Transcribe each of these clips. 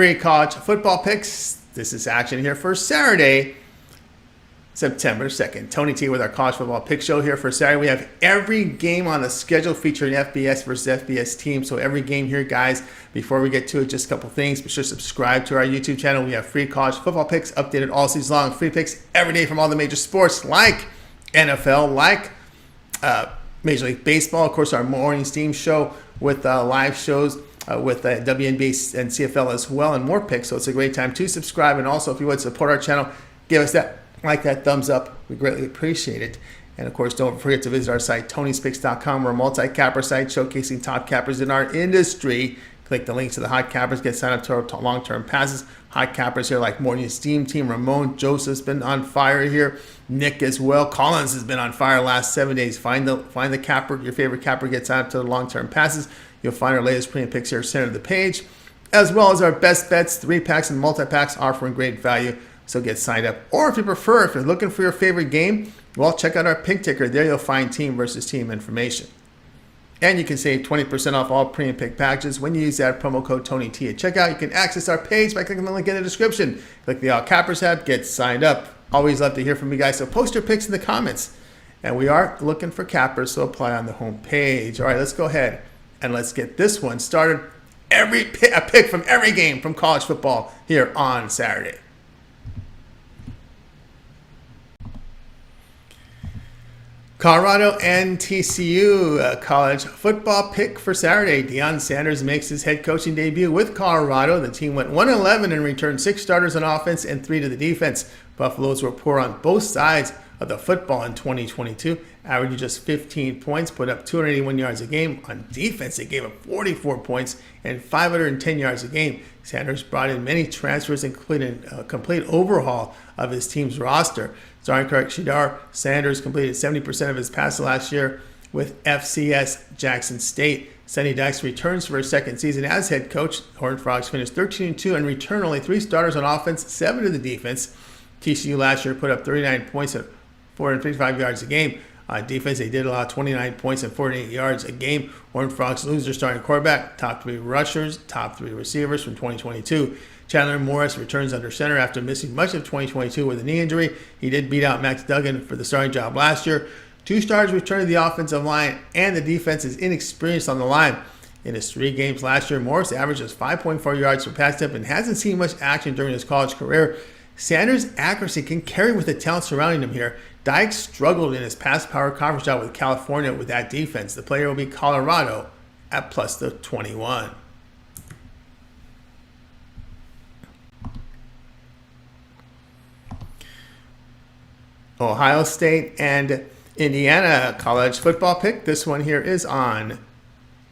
free college football picks. This is action here for Saturday, September 2nd. Tony T with our college football pick show here for Saturday. We have every game on the schedule featuring FBS versus FBS teams. So every game here, guys. Before we get to it, just a couple things. Be sure to subscribe to our YouTube channel. We have free college football picks updated all season long. Free picks every day from all the major sports like NFL, like Major League Baseball. Of course, our morning steam show with live shows with WNBA and CFL as well, and more picks. So it's a great time to subscribe. And also, if you would support our channel, give us that thumbs up. We greatly appreciate it. And of course, don't forget to visit our site, Tony'sPicks.com. We're a multi-capper site showcasing top cappers in our industry. Click the links to the hot cappers. Get signed up to our long-term passes. Hot cappers here like Morning Steam Team. Ramon Joseph's been on fire here. Nick as well. Collins has been on fire last 7 days. Find the capper, your favorite capper. Get signed up to the long-term passes. You'll find our latest premium picks here center of the page, as well as our best bets, 3-packs and multi-packs offering great value. So get signed up. Or if you prefer, if you're looking for your favorite game, well, check out our pick ticker. There you'll find team versus team information. And you can save 20% off all premium pick packages when you use that promo code TonyT at checkout. You can access our page by clicking the link in the description. Click the All Cappers tab, get signed up. Always love to hear from you guys, so post your picks in the comments. And we are looking for cappers, so apply on the home page. All right, let's go ahead and let's get this one started. A pick from every game from college football here on Saturday. Colorado and TCU, college football pick for Saturday. Deion Sanders makes his head coaching debut with Colorado. The team went 1-11 and returned 6 starters on offense and 3 to the defense. Buffaloes were poor on both sides of the football in 2022, averaging just 15 points, put up 281 yards a game. On defense, they gave up 44 points and 510 yards a game. Sanders brought in many transfers, including a complete overhaul of his team's roster. Starting quarterback Shedeur Sanders completed 70% of his passes last year with FCS Jackson State. Sonny Dykes returns for his second season as head coach. Horned Frogs finished 13-2 and returned only 3 starters on offense, 7 to the defense. TCU last year put up 39 points and 455 yards a game. On defense, they did allow 29 points and 48 yards a game. Horned Frogs lose their starting quarterback, top 3 rushers, top 3 receivers from 2022. Chandler Morris returns under center after missing much of 2022 with a knee injury. He did beat out Max Duggan for the starting job last year. 2 stars return to the offensive line, and the defense is inexperienced on the line. In his 3 games last year, Morris averaged just 5.4 yards per pass attempt and hasn't seen much action during his college career. Sanders' accuracy can carry with the talent surrounding him here. Dykes struggled in his pass power conference job with California with that defense. The player will be Colorado at plus the 21. Ohio State and Indiana college football pick. This one here is on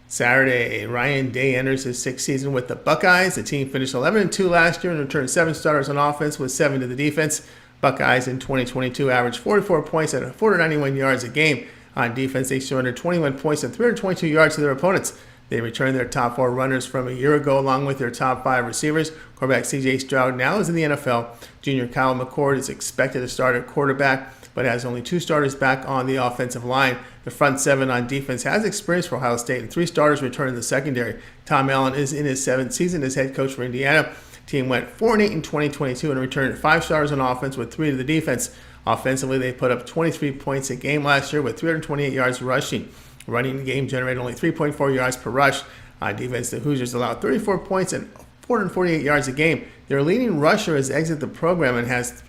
Saturday. Ryan Day enters his 6th season with the Buckeyes. The team finished 11-2 last year and returned 7 starters on offense with 7 to the defense. Buckeyes in 2022 averaged 44 points and 491 yards a game. On defense, they surrendered 21 points and 322 yards to their opponents. They returned their top 4 runners from a year ago along with their top 5 receivers. Quarterback C.J. Stroud now is in the NFL. Junior Kyle McCord is expected to start at quarterback, but has only 2 starters back on the offensive line. The front 7 on defense has experience for Ohio State, and 3 starters return in the secondary. Tom Allen is in his 7th season as head coach for Indiana. Team went 4-8 in 2022 and returned 5 starters on offense with 3 to the defense. Offensively, they put up 23 points a game last year with 328 yards rushing. Running game generated only 3.4 yards per rush. On defense, the Hoosiers allowed 34 points and 448 yards a game. Their leading rusher has exited the program and has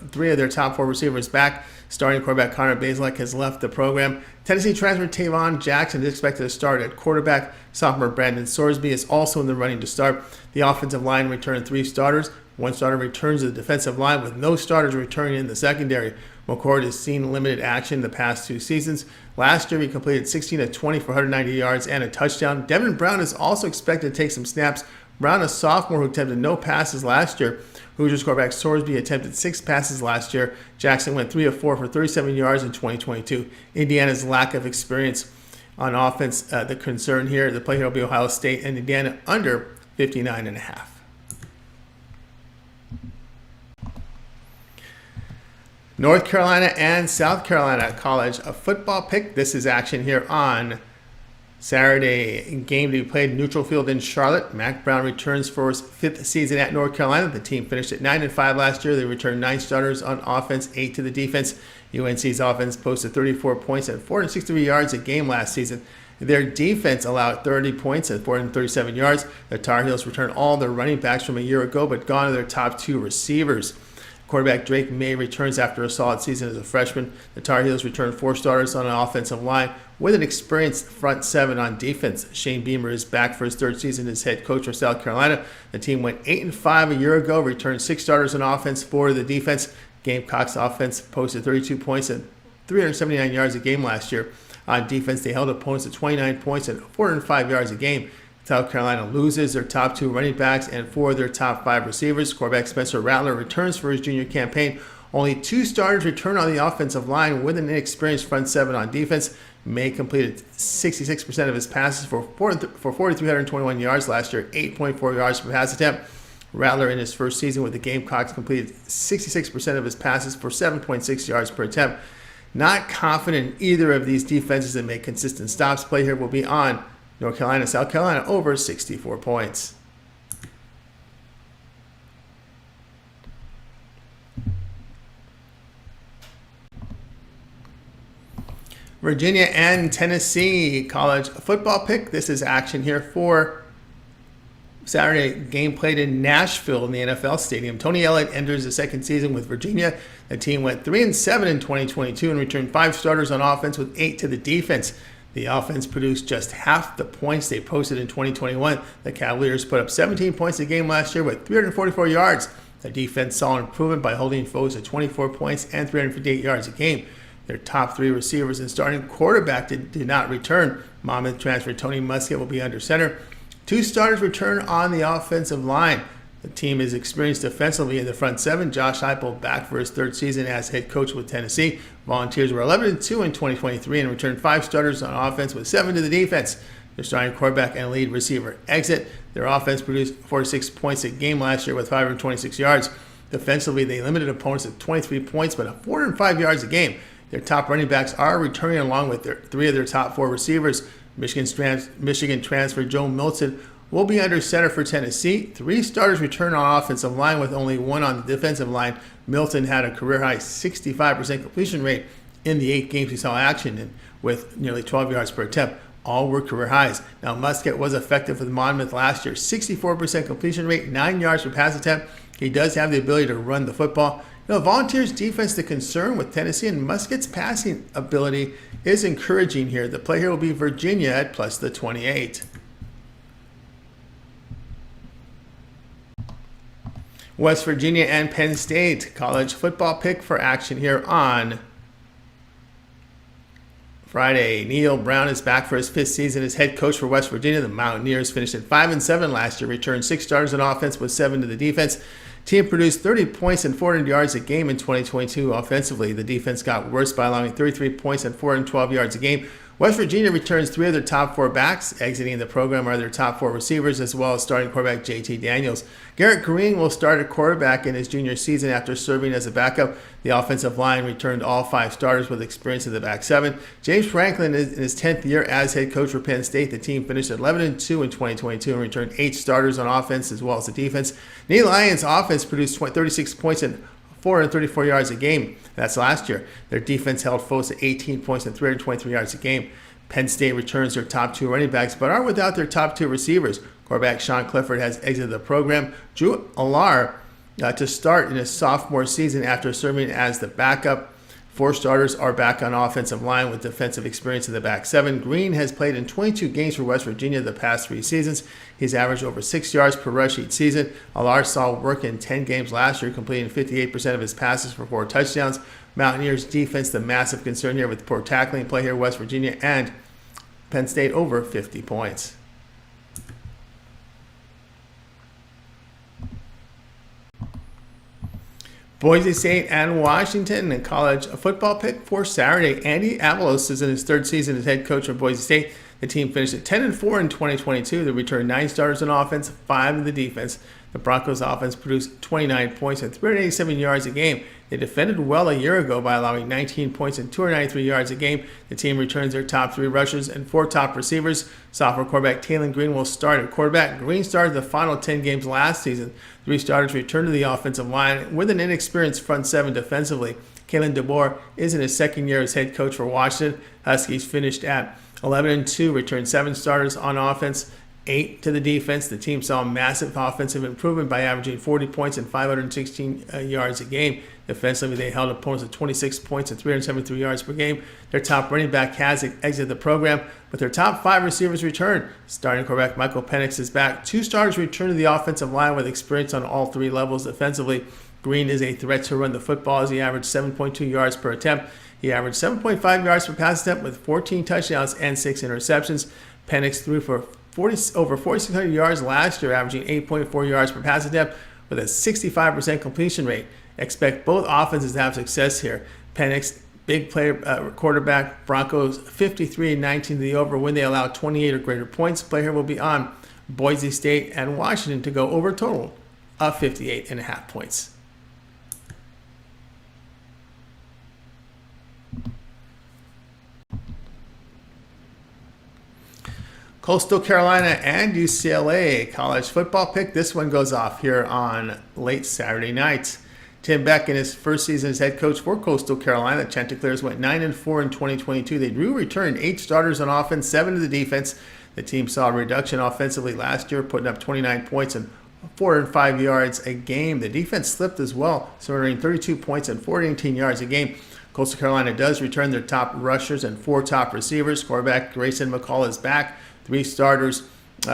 3 of their top 4 receivers back. Starting quarterback Connor Bazelak has left the program. Tennessee transfer Tavon Jackson is expected to start at quarterback. Sophomore Brandon Sorsby is also in the running to start. The offensive line returned 3 starters. 1 starter returns to the defensive line with no starters returning in the secondary. McCord has seen limited action the past 2 seasons. Last year, he completed 16 of 20 for 190 yards and a touchdown. Devin Brown is also expected to take some snaps. Brown, a sophomore who attempted no passes last year. Hoosiers quarterback Sorsby attempted 6 passes last year. Jackson went 3 of 4 for 37 yards in 2022. Indiana's lack of experience on offense, the concern here. The play here will be Ohio State and Indiana under 59.5. North Carolina and South Carolina college a football pick. This is action here on Saturday game to be played neutral field in Charlotte. Mac Brown returns for his 5th season at North Carolina. The team finished at 9-5 last year. They returned 9 starters on offense, 8 to the defense. UNC's offense posted 34 points and 463 yards a game last season. Their defense allowed 30 points and 437 yards. The Tar Heels returned all their running backs from a year ago, but gone to their top 2 receivers. Quarterback Drake May returns after a solid season as a freshman. The Tar Heels returned 4 starters on an offensive line with an experienced front 7 on defense. Shane Beamer is back for his 3rd season as head coach for South Carolina. The team went 8-5 a year ago, returned 6 starters on offense, 4 to the defense. Gamecocks offense posted 32 points and 379 yards a game last year. On defense, they held opponents to 29 points and 405 yards a game. South Carolina loses their top 2 running backs and 4 of their top 5 receivers. Quarterback Spencer Rattler returns for his junior campaign. Only 2 starters return on the offensive line with an inexperienced front 7 on defense. May completed 66% of his passes for 4,321 yards last year, 8.4 yards per pass attempt. Rattler in his 1st season with the Gamecocks completed 66% of his passes for 7.6 yards per attempt. Not confident in either of these defenses that make consistent stops. Play here will be on North Carolina, South Carolina over 64 points. Virginia and Tennessee college football pick. This is action here for Saturday game played in Nashville in the NFL Stadium. Tony Elliott enters the 2nd season with Virginia. The team went 3-7 in 2022 and returned 5 starters on offense with 8 to the defense. The offense produced just half the points they posted in 2021. The Cavaliers put up 17 points a game last year with 344 yards. The defense saw an improvement by holding foes to 24 points and 358 yards a game. Their top 3 receivers and starting quarterback did not return. Monmouth transfer Tony Muskett will be under center. 2 starters return on the offensive line. The team is experienced defensively in the front 7. Josh Heupel back for his 3rd season as head coach with Tennessee. Volunteers were 11-2 in 2023 and returned 5 starters on offense with 7 to the defense. Their starting quarterback and lead receiver exit. Their offense produced 46 points a game last year with 526 yards. Defensively, they limited opponents to 23 points but 405 yards a game. Their top running backs are returning along with 3 of their top 4 receivers. Michigan transfer Joe Milton will be under center for Tennessee. 3 starters return on offensive line with only 1 on the defensive line. Milton had a career-high 65% completion rate in the 8 games he saw action in, with nearly 12 yards per attempt. All were career highs. Now, Muskett was effective with Monmouth last year. 64% completion rate, 9 yards per pass attempt. He does have the ability to run the football. Volunteers' defense, the concern with Tennessee, and Muskett's passing ability is encouraging here. The play here will be Virginia at plus the 28. West Virginia and Penn State college football pick for action here on Friday. Neil Brown is back for his 5th season as head coach for West Virginia. The Mountaineers finished at 5-7 last year, returned 6 starters on offense with 7 to the defense. Team produced 30 points and 400 yards a game in 2022 offensively. The defense got worse by allowing 33 points and 412 yards a game. West Virginia returns 3 of their top 4 backs. Exiting the program are their top 4 receivers, as well as starting quarterback JT Daniels. Garrett Green will start at quarterback in his junior season after serving as a backup. The offensive line returned all 5 starters with experience in the back 7. James Franklin is in his 10th year as head coach for Penn State. The team finished at 11-2 in 2022 and returned 8 starters on offense as well as the defense. Neil Lyons' offense produced 36 points and 434 yards a game. That's last year. Their defense held foes to 18 points and 323 yards a game. Penn State returns their top 2 running backs, but are without their top 2 receivers. Quarterback Sean Clifford has exited the program. Drew Allar to start in his sophomore season after serving as the backup. 4 starters are back on offensive line with defensive experience in the back 7. Green has played in 22 games for West Virginia the past 3 seasons. He's averaged over 6 yards per rush each season. Allar saw work in 10 games last year, completing 58% of his passes for 4 touchdowns. Mountaineers defense, the massive concern here with poor tackling play here, West Virginia and Penn State over 50 points. Boise St and Washington in college football pick for Saturday. Andy Avalos is in his 3rd season as head coach of Boise State. The team finished at 10-4 in 2022. They returned 9 starters on offense, 5 in the defense. The Broncos offense produced 29 points and 387 yards a game. They defended well a year ago by allowing 19 points and 293 yards a game. The team returns their top 3 rushers and 4 top receivers. Sophomore quarterback Taylon Green will start at quarterback. Green started the final 10 games last season. 3 starters return to the offensive line with an inexperienced front 7 defensively. Kalen DeBoer is in his second year as head coach for Washington. Huskies finished at 11-2, returned 7 starters on offense, 8 to the defense. The team saw massive offensive improvement by averaging 40 points and 516 yards a game. Defensively, they held opponents to 26 points and 373 yards per game. Their top running back has exited the program, but their top 5 receivers returned. Starting quarterback Michael Penix is back. 2 starters return to the offensive line with experience on all 3 levels defensively. Green is a threat to run the football as he averaged 7.2 yards per attempt. He averaged 7.5 yards per pass attempt with 14 touchdowns and 6 interceptions. Penix threw for over 4,600 yards last year, averaging 8.4 yards per pass attempt with a 65% completion rate. Expect both offenses to have success here. Penix, big player quarterback, Broncos 53-19 to the over when they allow 28 or greater points. Play here will be on Boise State and Washington to go over a total of 58.5 points. Coastal Carolina and UCLA college football pick. This one goes off here on late Saturday night. Tim Beck, in his first season as head coach for Coastal Carolina, the Chanticleers went 9-4 in 2022. They returned 8 starters on offense, 7 to the defense. The team saw a reduction offensively last year, putting up 29 points and 405 yards a game. The defense slipped as well, surrendering 32 points and 418 yards a game. Coastal Carolina does return their top rushers and 4 top receivers. Quarterback Grayson McCall is back. 3 starters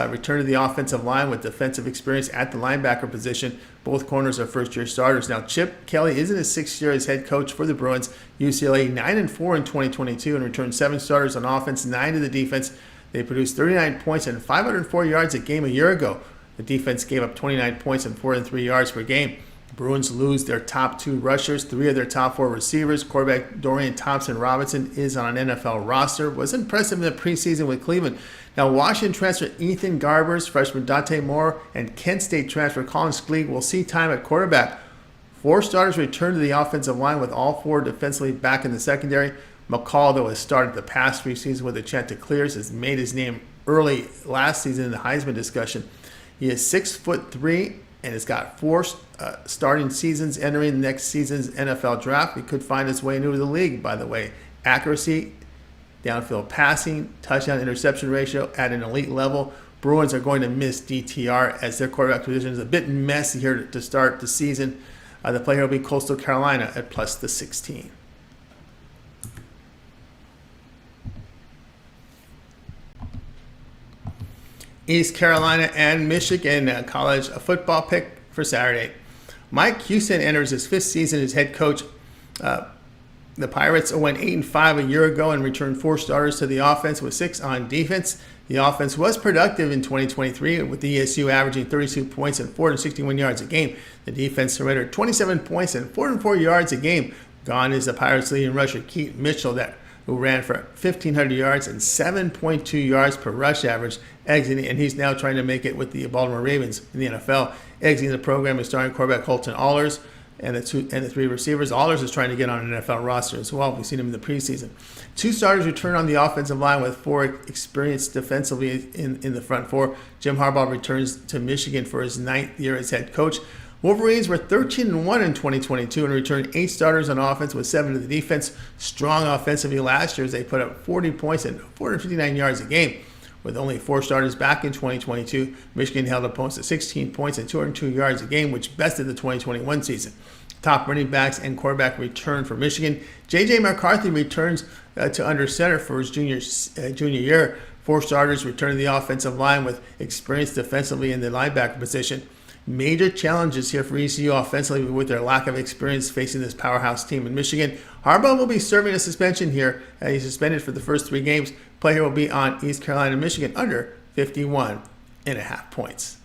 return to the offensive line with defensive experience at the linebacker position. Both corners are first-year starters. Now, Chip Kelly is in his 6th year as head coach for the Bruins. UCLA 9-4 in 2022 and returned 7 starters on offense, 9 to the defense. They produced 39 points and 504 yards a game a year ago. The defense gave up 29 points and 403 yards per game. Bruins lose their top 2 rushers, 3 of their top 4 receivers. Quarterback Dorian Thompson-Robinson is on an NFL roster. Was impressive in the preseason with Cleveland. Now, Washington transfer Ethan Garbers, freshman Dante Moore, and Kent State transfer Colin Skleek will see time at quarterback. 4 starters return to the offensive line with all 4 defensively back in the secondary. McCall, though, has started the past 3 seasons with the Chanticleers, has made his name early last season in the Heisman discussion. He is 6'3" and has got 4 starting seasons entering the next season's NFL draft. He could find his way into the league, by the way. Accuracy, downfield passing, touchdown interception ratio at an elite level. Bruins are going to miss DTR as their quarterback position is a bit messy here to start the season. The play here will be Coastal Carolina at plus the 16. East Carolina and Michigan college football pick for Saturday. Mike Houston enters his 5th season as head coach. The Pirates went 8-5 a year ago and returned 4 starters to the offense with 6 on defense. The offense was productive in 2023 with the ESU averaging 32 points and 461 yards a game. The defense surrendered 27 points and 404 yards a game. Gone is the Pirates' leading rusher Keaton Mitchell, who ran for 1,500 yards and 7.2 yards per rush average, exiting, and he's now trying to make it with the Baltimore Ravens in the NFL. Exiting the program is starting quarterback Holton Ahlers and the 3 receivers. Ahlers is trying to get on an NFL roster as well. We've seen him in the preseason. 2 starters return on the offensive line with 4 experienced defensively in the front 4. Jim Harbaugh returns to Michigan for his 9th year as head coach. Wolverines were 13-1 in 2022 and returned 8 starters on offense with 7 to the defense. Strong offensively last year as they put up 40 points and 459 yards a game. With only 4 starters back in 2022, Michigan held opponents to 16 points and 202 yards a game, which bested the 2021 season. Top running backs and quarterback return for Michigan. J.J. McCarthy returns to under center for his junior year. 4 starters return to the offensive line with experience defensively in the linebacker position. Major challenges here for ECU offensively with their lack of experience facing this powerhouse team in Michigan. Harbaugh will be serving a suspension here. He's suspended for the first 3 games. Play here will be on East Carolina, Michigan under 51.5 points.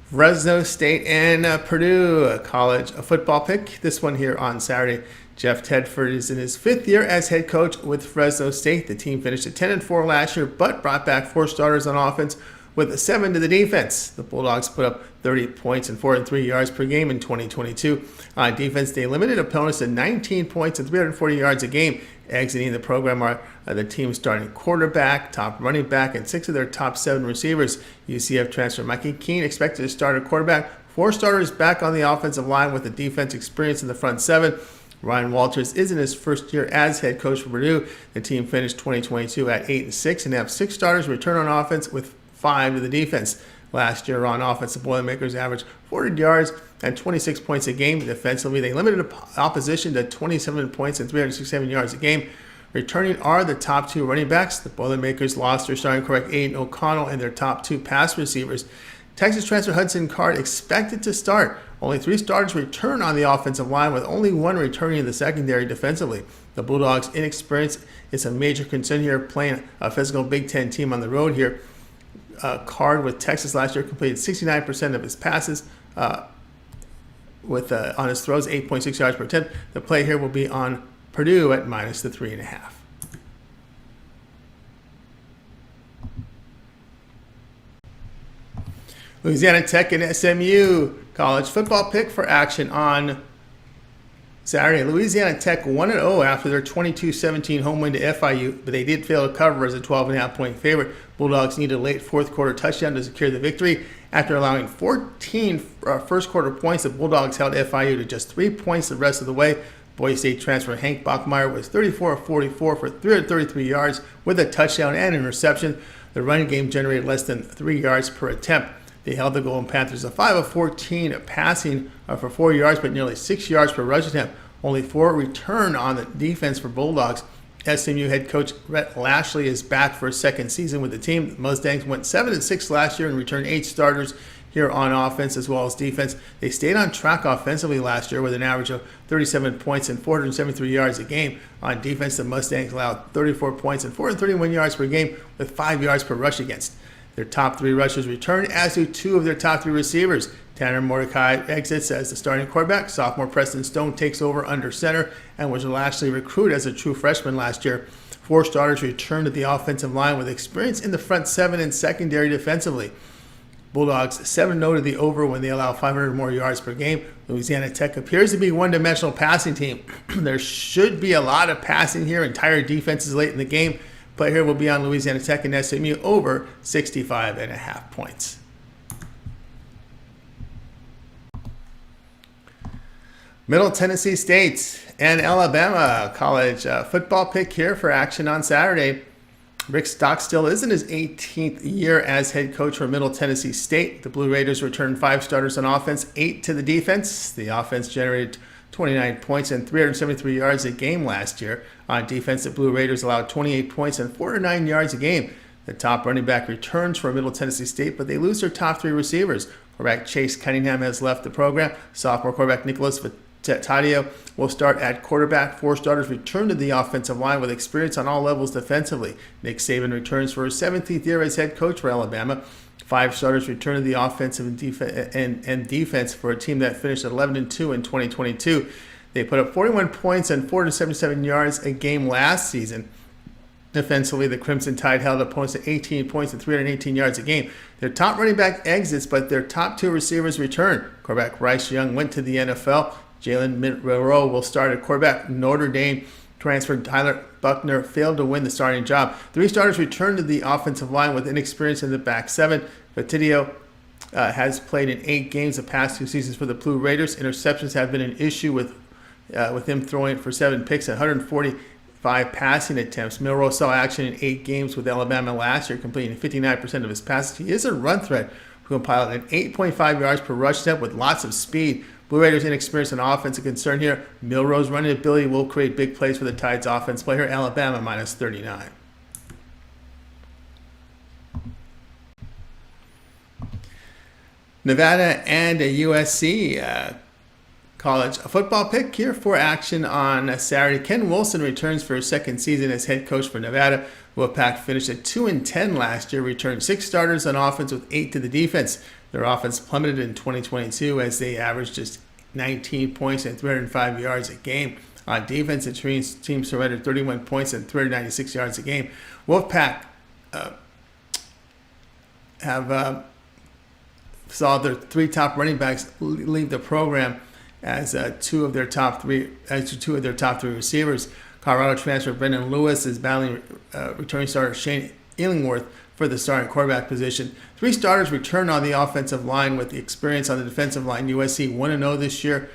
Fresno State and Purdue college football pick. This one here on Saturday. Jeff Tedford is in his 5th year as head coach with Fresno State. The team finished at 10-4 last year, but brought back 4 starters on offense with a 7 to the defense. The Bulldogs put up 30 points and 403 yards per game in 2022. On defense, they limited opponents to 19 points and 340 yards a game. Exiting the program are the team's starting quarterback, top running back, and 6 of their top 7 receivers. UCF transfer Mikey Keene expected to start at quarterback. 4 starters back on the offensive line with the defense experience in the front 7. Ryan Walters is in his first year as head coach for Purdue. The team finished 2022 at 8-6 and have 6 starters return on offense with 5 to the defense. Last year on offense, the Boilermakers averaged 400 yards and 26 points a game. Defensively, they limited opposition to 27 points and 367 yards a game. Returning are the top 2 running backs. The Boilermakers lost their starting quarterback Aiden O'Connell and their top 2 pass receivers. Texas transfer Hudson Card expected to start. Only 3 starters return on the offensive line, with only 1 returning in the secondary defensively. The Bulldogs' inexperience is a major concern here, playing a physical Big Ten team on the road here. Card with Texas last year completed 69% of his passes on his throws, 8.6 yards per attempt. The play here will be on Purdue at minus the 3.5. Louisiana Tech and SMU college football pick for action on Saturday. Louisiana Tech 1-0 after their 22-17 home win to FIU, but they did fail to cover as a 12.5-point favorite. Bulldogs needed a late fourth-quarter touchdown to secure the victory. After allowing 14 first-quarter points, the Bulldogs held FIU to just 3 points the rest of the way. Boise State transfer Hank Bachmeyer was 34 of 44 for 333 yards with a touchdown and interception. The running game generated less than 3 yards per attempt. They held the Golden Panthers to 5 of 14 passing for 4 yards, but nearly 6 yards per rush attempt. Only 4 return on the defense for Bulldogs. SMU head coach Rhett Lashley is back for a second season with the team. The Mustangs went 7-6 last year and returned 8 starters here on offense as well as defense. They stayed on track offensively last year with an average of 37 points and 473 yards a game. On defense, the Mustangs allowed 34 points and 431 yards per game with 5 yards per rush against. Their top 3 rushers return, as do 2 of their top 3 receivers. Tanner Mordecai exits as the starting quarterback. Sophomore Preston Stone takes over under center and was Lashley recruited as a true freshman last year. 4 starters return to the offensive line with experience in the front 7 and secondary defensively. Bulldogs 7-0 to the over when they allow 500 more yards per game. Louisiana Tech appears to be a one-dimensional passing team. There should be a lot of passing here. Entire defenses late in the game. Play here will be on Louisiana Tech and SMU over 65.5 points. Middle Tennessee State and Alabama college football pick here for action on Saturday. Rick Stockstill is in his 18th year as head coach for Middle Tennessee State. The Blue Raiders returned 5 starters on offense, 8 to the defense. The offense generated 29 points and 373 yards a game last year. On defense, the Blue Raiders allowed 28 points and 409 yards a game. The top running back returns for Middle Tennessee State, but they lose their top 3 receivers. Quarterback Chase Cunningham has left the program. Sophomore quarterback Nicholas Taddeo will start at quarterback. 4 starters return to the offensive line with experience on all levels defensively. Nick Saban returns for his 17th year as head coach for Alabama. 5 starters return to the offensive and defense for a team that finished 11-2 in 2022. They put up 41 points and 477 yards a game last season. Defensively, the Crimson Tide held opponents to 18 points and 318 yards a game. Their top running back exits, but their top 2 receivers return. Quarterback Bryce Young went to the NFL. Jalen Monroe will start at quarterback. Notre Dame transfer Tyler Buckner failed to win the starting job. 3 starters returned to the offensive line with inexperience in the back 7. Fatidio has played in 8 games the past 2 seasons for the Blue Raiders. Interceptions have been an issue with him throwing for 7 picks and 145 passing attempts. Milroe saw action in 8 games with Alabama last year, completing 59% of his passes. He is a run threat who compiled an 8.5 yards per rush attempt with lots of speed. Blue Raiders' inexperience on offense a concern here. Milroe's running ability will create big plays for the Tide's offense. Play here, Alabama minus 39. Nevada and USC college football pick here for action on Saturday. Ken Wilson returns for his second season as head coach for Nevada. Wolfpack finished at 2-10 last year, returned 6 starters on offense with 8 to the defense. Their offense plummeted in 2022 as they averaged just 19 points and 305 yards a game. On defense, the team surrendered 31 points and 396 yards a game. Wolfpack have saw their three top running backs leave the program as two of their top three receivers. Colorado transfer Brendan Lewis is battling returning starter Shane Illingworth for the starting quarterback position. Three starters return on the offensive line with the experience on the defensive line. USC 1-0 this year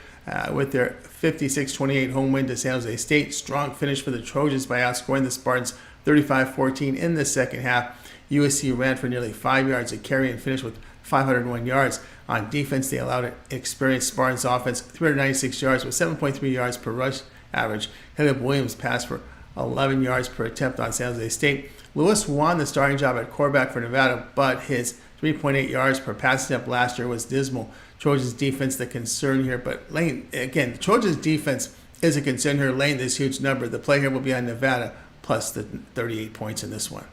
with their 56-28 home win to San Jose State. Strong finish for the Trojans by outscoring the Spartans 35-14 in the second half. USC ran for nearly 5 yards a carry and finished with 501 yards. On defense, they allowed an experienced Spartans offense 396 yards with 7.3 yards per rush average. Caleb Williams passed for 11 yards per attempt on San Jose State. Lewis won the starting job at quarterback for Nevada, but his 3.8 yards per pass attempt last year was dismal. Trojans defense the concern here, but Lane, again, the Trojans defense is a concern here, laying this huge number. The play here will be on Nevada plus the 38 points in this one.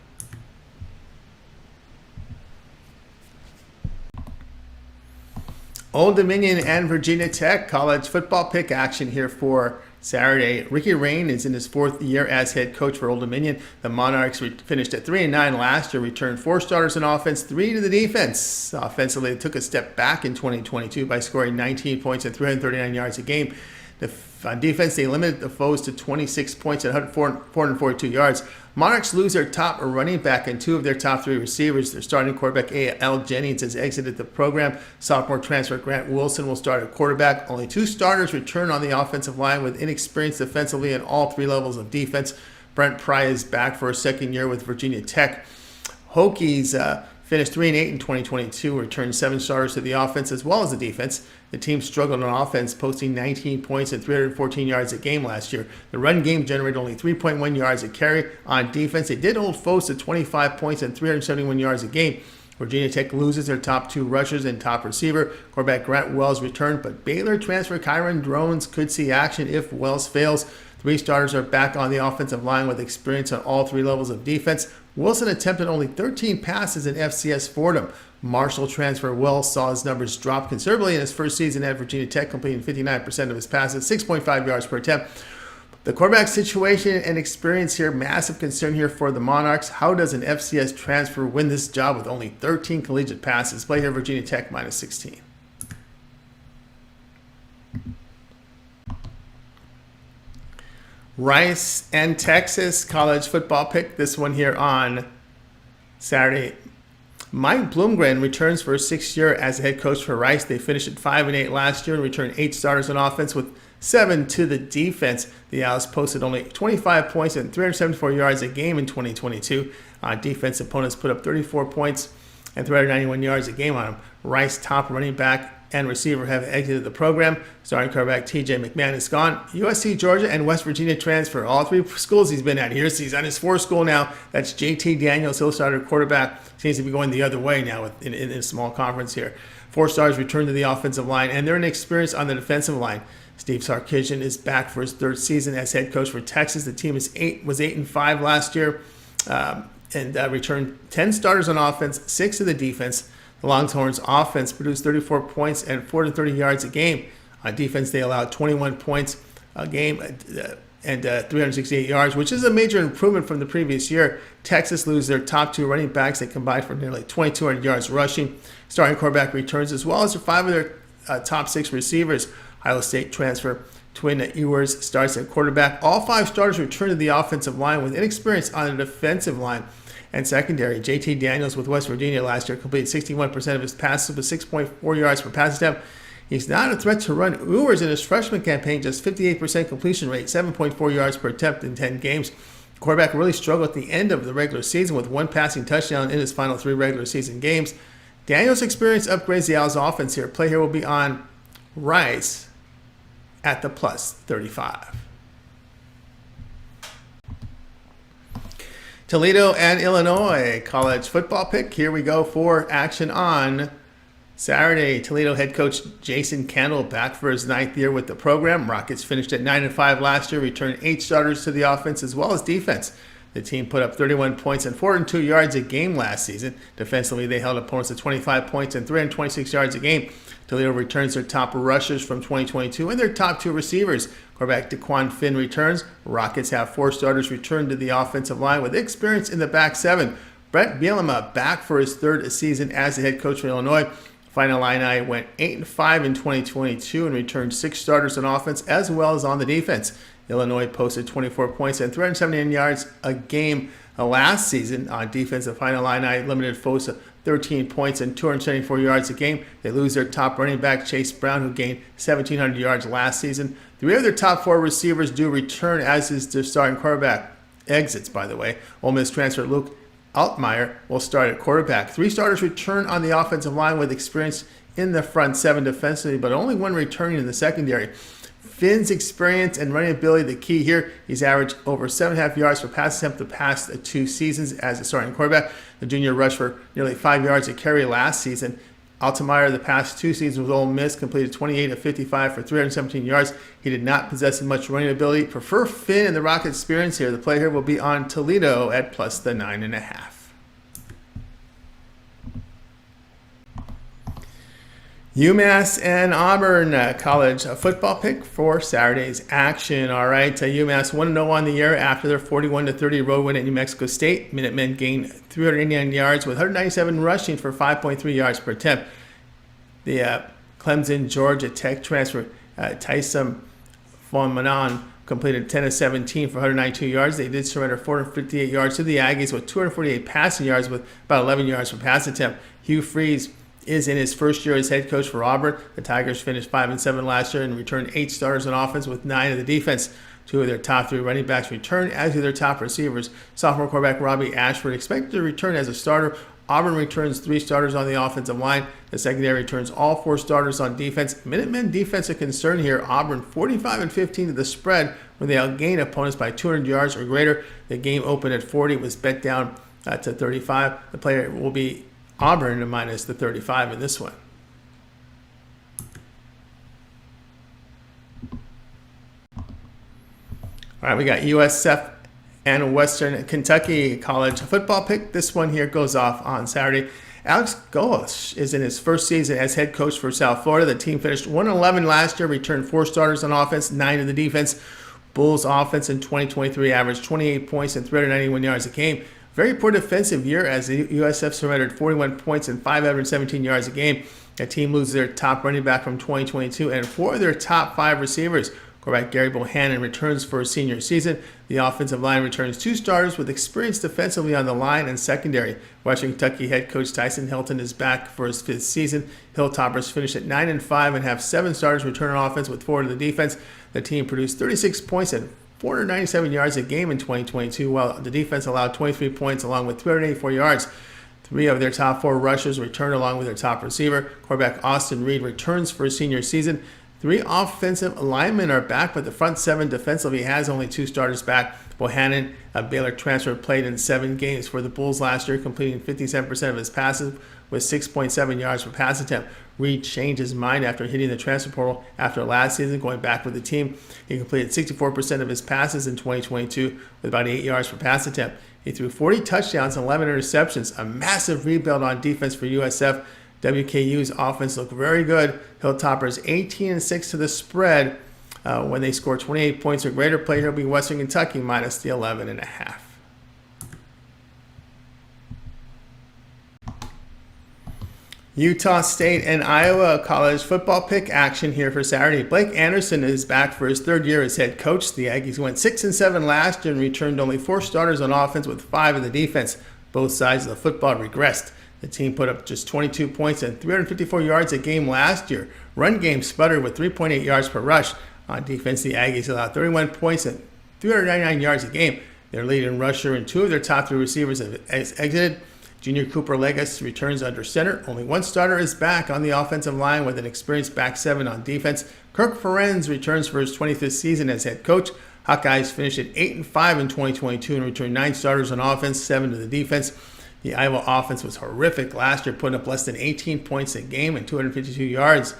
Old Dominion and Virginia Tech college football pick action here for Saturday. Ricky Rain is in his fourth year as head coach for Old Dominion. The Monarchs finished at 3-9 last year, returned 4 starters on offense, 3 to the defense. Offensively, they took a step back in 2022 by scoring 19 points and 339 yards a game. On defense, they limited the foes to 26 points and 442 yards. Monarchs lose their top running back and 2 of their top 3 receivers. Their starting quarterback, A.L. Jennings, has exited the program. Sophomore transfer Grant Wilson will start at quarterback. Only 2 starters return on the offensive line with inexperience defensively in all 3 levels of defense. Brent Pry is back for a second year with Virginia Tech. Hokies finished 3-8 in 2022, returned 7 starters to the offense as well as the defense. The team struggled on offense, posting 19 points and 314 yards a game last year. The run game generated only 3.1 yards a carry. On defense, they did hold foes to 25 points and 371 yards a game. Virginia Tech loses their top 2 rushers and top receiver. Quarterback Grant Wells returned, but Baylor transfer Kyron Drones could see action if Wells fails. 3 starters are back on the offensive line with experience on all 3 levels of defense. Wilson attempted only 13 passes in FCS Fordham. Marshall transfer Wells saw his numbers drop considerably in his first season at Virginia Tech, completing 59% of his passes, 6.5 yards per attempt. The quarterback situation and experience here, massive concern here for the Monarchs. How does an FCS transfer win this job with only 13 collegiate passes? Play here Virginia Tech minus 16. Rice and Texas college football pick. This one here on Saturday. Mike Bloomgren returns for his 6th year as a head coach for Rice. They finished at 5-8 last year and returned 8 starters on offense with 7 to the defense. The Owls posted only 25 points and 374 yards a game in 2022. Defense opponents put up 34 points and 391 yards a game on them. Rice top running back and receiver have exited the program. Starting quarterback T.J. McMahon is gone. USC, Georgia, and West Virginia transfer. All 3 schools he's been at here. He's on his 4th school now. That's J.T. Daniels. He'll start at quarterback. Seems to be going the other way now in a small conference here. 4 stars return to the offensive line, and they're inexperienced on the defensive line. Steve Sarkisian is back for his 3rd season as head coach for Texas. The team was 8-5 last year and returned 10 starters on offense, 6 to the defense. The Longhorns offense produced 34 points and 430 yards a game. On defense, they allowed 21 points a game and 368 yards, which is a major improvement from the previous year. Texas loses their top 2 running backs. They combined for nearly 2,200 yards rushing. Starting quarterback returns as well as 5 of their top 6 receivers. Iowa State transfer Twin Ewers starts at quarterback. All 5 starters return to the offensive line with inexperience on the defensive line and secondary. J.T. Daniels with West Virginia last year completed 61% of his passes with 6.4 yards per pass attempt. He's not a threat to run. Ewers in his freshman campaign, just 58% completion rate, 7.4 yards per attempt in 10 games. The quarterback really struggled at the end of the regular season with 1 passing touchdown in his final 3 regular season games. Daniels' experience upgrades the Owls' offense here. Play here will be on Rice at the plus 35. Toledo and Illinois college football pick. Here we go for action on Saturday. Toledo head coach Jason Candle back for his 9th year with the program. Rockets finished at 9-5 last year, returned 8 starters to the offense as well as defense. The team put up 31 points and 402 yards a game last season. Defensively, they held opponents to 25 points and 326 yards a game. Toledo returns their top rushers from 2022 and their top 2 receivers. Quarterback DeQuan Finn returns. Rockets have 4 starters return to the offensive line with experience in the back 7. Brett Bielema back for his third season as the head coach for Illinois. Fighting Illini went 8-5 in 2022 and returned 6 starters on offense as well as on the defense. Illinois posted 24 points and 379 yards a game last season on defense. The Fighting Illini limited foes to 13 points and 274 yards a game. They lose their top running back, Chase Brown, who gained 1,700 yards last season. 3 of their top 4 receivers do return, as is their starting quarterback. Exits, by the way. Ole Miss transfer Luke Altmaier will start at quarterback. 3 starters return on the offensive line with experience in the front 7 defensively, but only 1 returning in the secondary. Finn's experience and running ability the key here. He's averaged over 7.5 yards per pass attempt the past 2 seasons as a starting quarterback. The junior rushed for nearly 5 yards a carry last season. Altmaier, the past 2 seasons with Ole Miss, completed 28 of 55 for 317 yards. He did not possess much running ability. Prefer Finn and the Rocket experience here. The play here will be on Toledo at plus the 9.5. UMass and Auburn college football pick for Saturday's action. All right, UMass 1-0 on the year after their 41-30 road win at New Mexico State. Minutemen gained 389 yards with 197 rushing for 5.3 yards per attempt. The Clemson Georgia Tech transfer Tyson Von Manon completed 10 of 17 for 192 yards. They did surrender 458 yards to the Aggies with 248 passing yards with about 11 yards per pass attempt. Hugh Freeze is in his first year as head coach for Auburn. The Tigers finished 5-7 last year and returned 8 starters on offense with 9 of the defense. 2 of their top 3 running backs returned, as do their top receivers. Sophomore quarterback Robbie Ashford expected to return as a starter. Auburn returns 3 starters on the offensive line. The secondary returns all 4 starters on defense. Minutemen defense a concern here. Auburn 45-15 to the spread when they outgain opponents by 200 yards or greater. The game opened at 40, was bet down to 35. The player will be Auburn minus the 35 in this one. All right, we got USF and Western Kentucky college football pick. This one here goes off on Saturday. Alex Golesh is in his first season as head coach for South Florida. The team finished 1-11 last year, returned 4 starters on offense, 9 in the defense. Bulls offense in 2023 averaged 28 points and 391 yards a game. Very poor defensive year as the USF surrendered 41 points and 517 yards a game. The team loses their top running back from 2022 and 4 of their top 5 receivers. Quarterback Gary Bohannon returns for his senior season. The offensive line returns 2 starters with experience defensively on the line and secondary. Western Kentucky head coach Tyson Hilton is back for his 5th season. Hilltoppers finish at 9-5 and have 7 starters return on offense with 4 to the defense. The team produced 36 points and 497 yards a game in 2022, while the defense allowed 23 points along with 384 yards. 3 of their top 4 rushers returned along with their top receiver. Quarterback Austin Reed returns for his senior season. 3 offensive linemen are back, but the front 7 defensively has only 2 starters back. Bohannon, a Baylor transfer, played in 7 games for the Bulls last year, completing 57% of his passes with 6.7 yards per pass attempt. Reed changed his mind after hitting the transfer portal after last season, going back with the team. He completed 64% of his passes in 2022 with about 8 yards per pass attempt. He threw 40 touchdowns and 11 interceptions, a massive rebuild on defense for USF. WKU's offense looked very good. Hilltoppers 18-6 to the spread when they score 28 points or greater. Play here will be Western Kentucky minus the 11.5. Utah State and Iowa college football pick action here for Saturday. Blake Anderson is back for his 3rd year as head coach. The Aggies went 6-7 last year and returned only 4 starters on offense with 5 in the defense. Both sides of the football regressed. The team put up just 22 points and 354 yards a game last year. Run game sputtered with 3.8 yards per rush. On defense, the Aggies allowed 31 points and 399 yards a game. Their leading rusher and 2 of their top 3 receivers have exited. Junior Cooper Legas returns under center. Only 1 starter is back on the offensive line with an experienced back 7 on defense. Kirk Ferenz returns for his 25th season as head coach. Hawkeyes finished at 8-5 in 2022 and returned 9 starters on offense, 7 to the defense. The Iowa offense was horrific last year, putting up less than 18 points a game and 252 yards.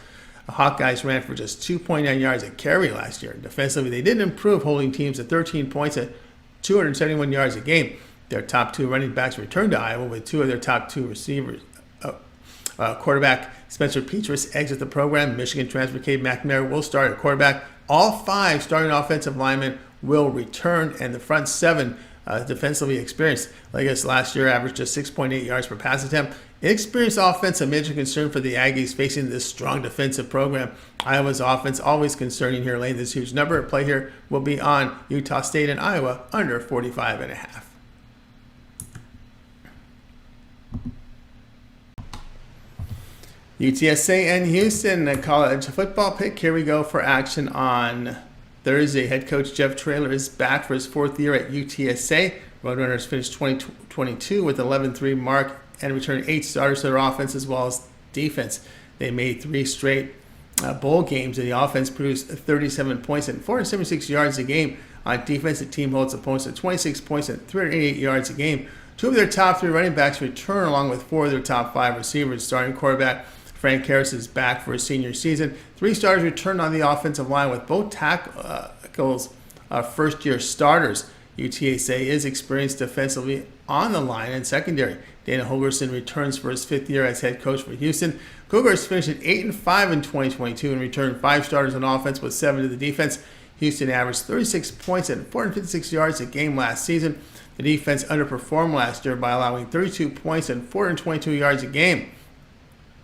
The Hawkeyes ran for just 2.9 yards a carry last year. Defensively, they didn't improve, holding teams to 13 points at 271 yards a game. Their top 2 running backs returned to Iowa with 2 of their top 2 receivers. Quarterback Spencer Petras exits the program. Michigan transfer Cade McNamara will start at quarterback. All 5 starting offensive linemen will return, and the front 7 defensively experienced. Legas last year averaged just 6.8 yards per pass attempt. Inexperienced offense, a major concern for the Aggies facing this strong defensive program. Iowa's offense always concerning here, laying this huge number. Play here will be on Utah State and Iowa under 45.5. UTSA and Houston, a college football pick. Here we go for action on Thursday. Head coach Jeff Traylor is back for his fourth year at UTSA. Roadrunners finished 2022 with 11-3 mark and returned 8 starters to their offense as well as defense. They made 3 straight bowl games, and the offense produced 37 points and 476 yards a game. On defense, the team holds opponents to 26 points and 388 yards a game. 2 of their top 3 running backs return, along with 4 of their top 5 receivers. Starting quarterback Frank Harris is back for his senior season. 3 starters returned on the offensive line, with both tackles first-year starters. UTSA is experienced defensively on the line and secondary. Dana Holgerson returns for his 5th year as head coach for Houston. Cougars finished at 8-5 in 2022 and returned 5 starters on offense with 7 to the defense. Houston averaged 36 points and 456 yards a game last season. The defense underperformed last year by allowing 32 points and 422 yards a game.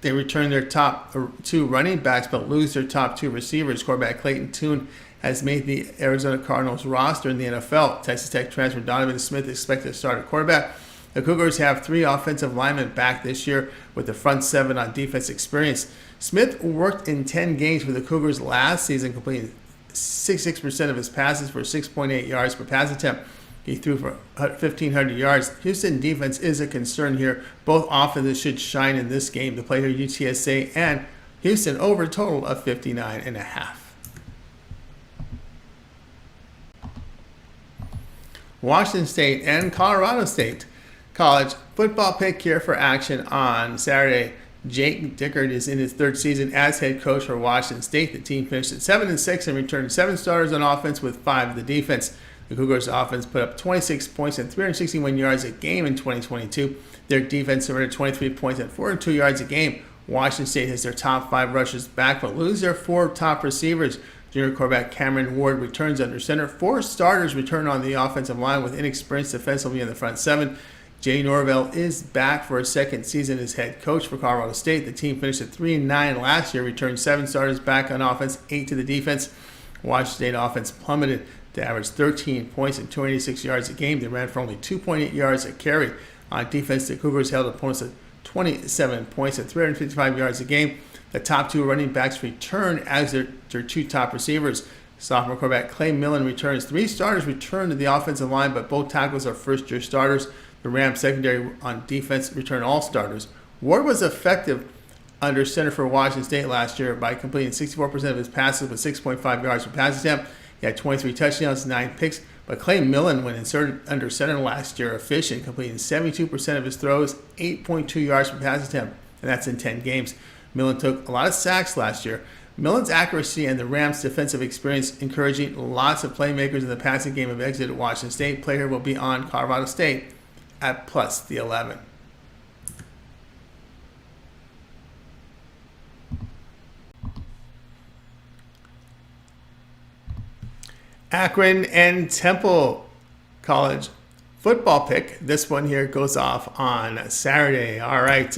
They returned their top 2 running backs but lose their top 2 receivers. Quarterback Clayton Tune has made the Arizona Cardinals roster in the NFL. Texas Tech transfer Donovan Smith is expected to start at quarterback. The Cougars have 3 offensive linemen back this year with the front 7 on defense experience. Smith worked in 10 games for the Cougars last season, completing 66% of his passes for 6.8 yards per pass attempt. He threw for 1,500 yards. Houston defense is a concern here. Both offenses should shine in this game. The play here, UTSA and Houston over a total of 59.5. Washington State and Colorado State. College football pick here for action on Saturday. Jake Dickert is in his 3rd season as head coach for Washington State. The team finished at 7-6 and returned 7 starters on offense with 5 of the defense. The Cougars offense put up 26 points and 361 yards a game in 2022. Their defense surrendered 23 points and 402 yards a game. Washington State has their top 5 rushers back but lose their 4 top receivers. Junior quarterback Cameron Ward returns under center. 4 starters return on the offensive line with inexperience defensively in the front 7. Jay Norvell is back for his 2nd season as head coach for Colorado State. The team finished at 3-9 last year, returned 7 starters back on offense, 8 to the defense. Washington State offense plummeted to average 13 points and 286 yards a game. They ran for only 2.8 yards a carry. On defense, the Cougars held opponents at 27 points and 355 yards a game. The top 2 running backs return as their 2 top receivers. Sophomore quarterback Clay Millen returns. 3 starters return to the offensive line, but both tackles are first-year starters. The Rams secondary on defense return all starters. Ward was effective under center for Washington State last year by completing 64% of his passes with 6.5 yards per pass attempt. He had 23 touchdowns, 9 picks. But Clay Millen, when inserted under center last year, efficient, completing 72% of his throws, 8.2 yards per pass attempt, and that's in 10 games. Millen took a lot of sacks last year. Millen's accuracy and the Rams' defensive experience encouraging lots of playmakers in the passing game have exited Washington State. Player will be on Colorado State at plus the 11. Akron and Temple college football pick. This one here goes off on Saturday. All right.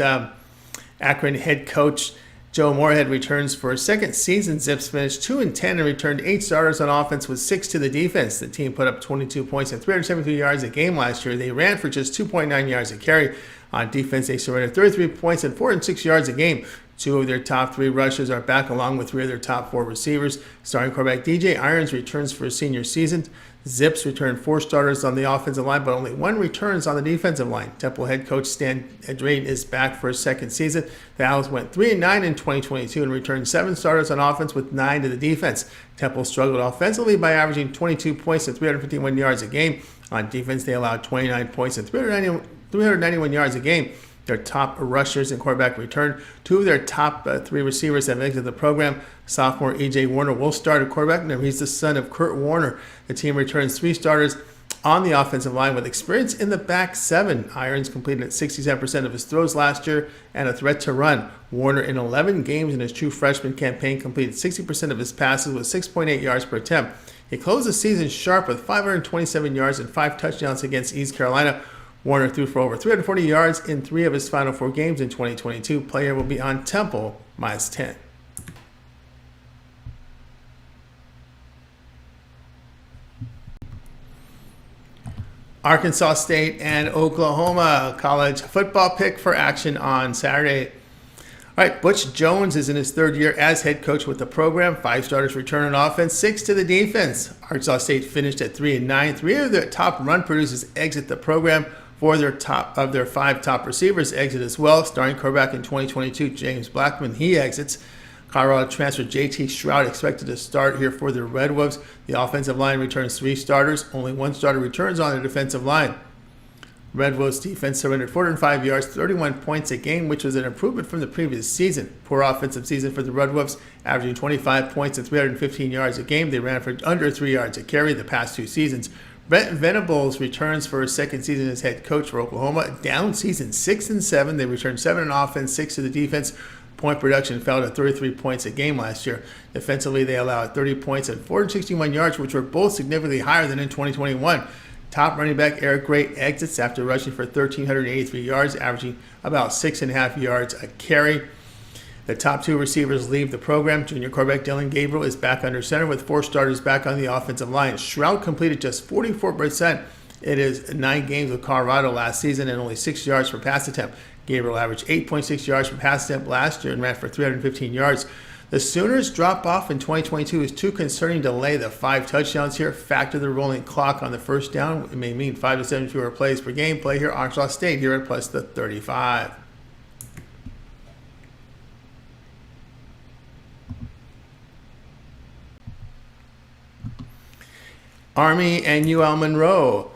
Akron head coach Joe Moorhead returns for his 2nd season. Zips finished 2-10 and returned 8 starters on offense with 6 to the defense. The team put up 22 points and 373 yards a game last year. They ran for just 2.9 yards a carry. On defense, they surrendered 33 points and 406 yards a game. 2 of their top 3 rushers are back, along with 3 of their top 4 receivers. Starting quarterback DJ Irons returns for his senior season. Zips returned 4 starters on the offensive line, but only 1 returns on the defensive line. Temple head coach Stan Drayton is back for his 2nd season. The Owls went 3-9 in 2022 and returned 7 starters on offense with 9 to the defense. Temple struggled offensively by averaging 22 points and 351 yards a game. On defense, they allowed 29 points and 391 yards a game. Their top rushers and quarterback return. 2 of their top 3 receivers have exited the program. Sophomore E.J. Warner will start at quarterback. Now he's the son of Kurt Warner. The team returns 3 starters on the offensive line with experience in the back 7. Irons completed 67% of his throws last year and a threat to run. Warner, in 11 games in his true freshman campaign, completed 60% of his passes with 6.8 yards per attempt. He closed the season sharp with 527 yards and 5 touchdowns against East Carolina. Warner threw for over 340 yards in 3 of his final 4 games in 2022. Player will be on Temple, -10. Arkansas State and Oklahoma college football pick for action on Saturday. All right, Butch Jones is in his 3rd year as head coach with the program. 5 starters return on offense, 6 to the defense. Arkansas State finished at 3-9. 3 of their top run producers exit the program. 4 of their 5 top receivers exit as well. Starting quarterback in 2022, James Blackman, he exits. Colorado transfer J.T. Stroud expected to start here for the Red Wolves. The offensive line returns 3 starters. Only 1 starter returns on the defensive line. Red Wolves defense surrendered 405 yards, 31 points a game, which was an improvement from the previous season. Poor offensive season for the Red Wolves, averaging 25 points and 315 yards a game. They ran for under 3 yards a carry the past 2 seasons. Brent Venables returns for his 2nd season as head coach for Oklahoma. Down season 6-7. They returned 7 on offense, 6 to the defense. Point production fell to 33 points a game last year. Defensively, they allowed 30 points and 461 yards, which were both significantly higher than in 2021. Top running back Eric Gray exits after rushing for 1,383 yards, averaging about 6.5 yards a carry. The top 2 receivers leave the program. Junior quarterback Dylan Gabriel is back under center with 4 starters back on the offensive line. Stroud completed just 44% in his 9 games with Colorado last season and only 6 yards per pass attempt. Gabriel averaged 8.6 yards per pass attempt last year and ran for 315 yards. The Sooners' drop-off in 2022 is too concerning to lay the 5 touchdowns here. Factor the rolling clock on the first down. It may mean 5 to 7 fewer plays per game. Play here Arkansas State here at plus the 35. Army and UL Monroe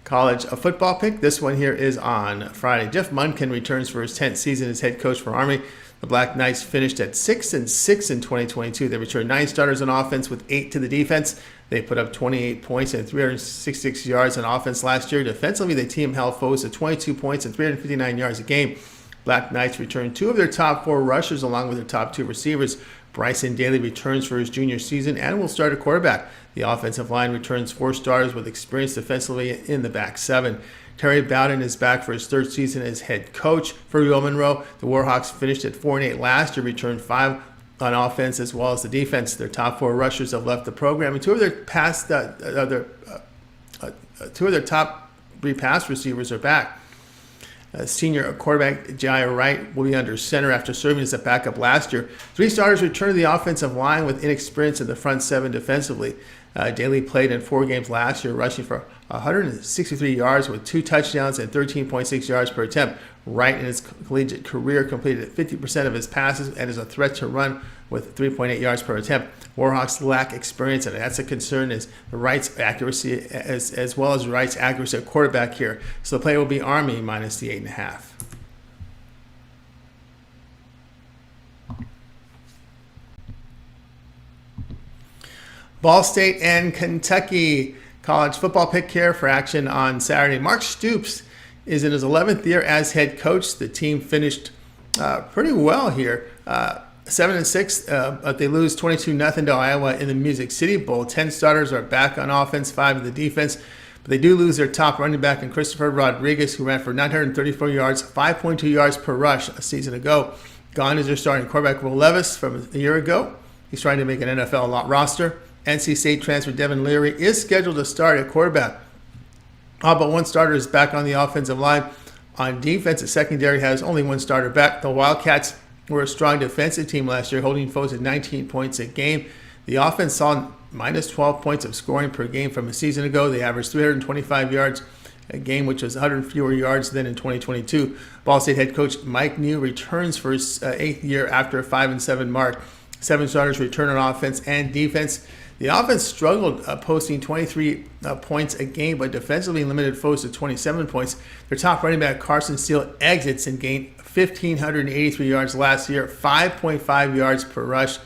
college football pick. This one here is on Friday. Jeff Munkin returns for his 10th season as head coach for Army. The Black Knights finished at 6-6 in 2022. They returned 9 starters on offense with 8 to the defense. They put up 28 points and 366 yards on offense last year. Defensively, the team held foes to 22 points and 359 yards a game. Black Knights returned 2 of their top 4 rushers along with their top 2 receivers. Bryson Daly returns for his junior season and will start a quarterback. The offensive line returns 4 starters with experience defensively in the back 7. Terry Bowden is back for his 3rd season as head coach for UL Monroe. The Warhawks finished at 4-8 last year, returned 5 on offense as well as the defense. Their top 4 rushers have left the program, and 2 of their top 3 pass receivers are back. Senior quarterback Jai Wright will be under center after serving as a backup last year. 3 starters return to the offensive line with inexperience in the front 7 defensively. Daly played in 4 games last year, rushing for 163 yards with 2 touchdowns and 13.6 yards per attempt. Wright in his collegiate career completed 50% of his passes and is a threat to run with 3.8 yards per attempt. Warhawks lack experience, and that's a concern is Wright's accuracy as well as Wright's accuracy at quarterback here. So the play will be Army minus the 8.5. Ball State and Kentucky college football pick here for action on Saturday. Mark Stoops is in his 11th year as head coach. The team finished pretty well here, 7-6, but they lose 22-0 to Iowa in the Music City Bowl. 10 starters are back on offense, 5 in the defense. But they do lose their top running back in Christopher Rodriguez, who ran for 934 yards, 5.2 yards per rush a season ago. Gone is their starting quarterback, Will Levis, from a year ago. He's trying to make an NFL roster. NC State transfer Devin Leary is scheduled to start at quarterback. All but 1 starter is back on the offensive line. On defense, the secondary has only 1 starter back. The Wildcats were a strong defensive team last year, holding foes at 19 points a game. The offense saw minus 12 points of scoring per game from a season ago. They averaged 325 yards a game, which was 100 fewer yards than in 2022. Ball State head coach Mike New returns for his 8th year after a 5-7 mark. 7 starters return on offense and defense. The offense struggled posting 23 points a game, but defensively limited foes to 27 points. Their top running back, Carson Steele, exits and gained 1,583 yards last year, 5.5 yards per rush.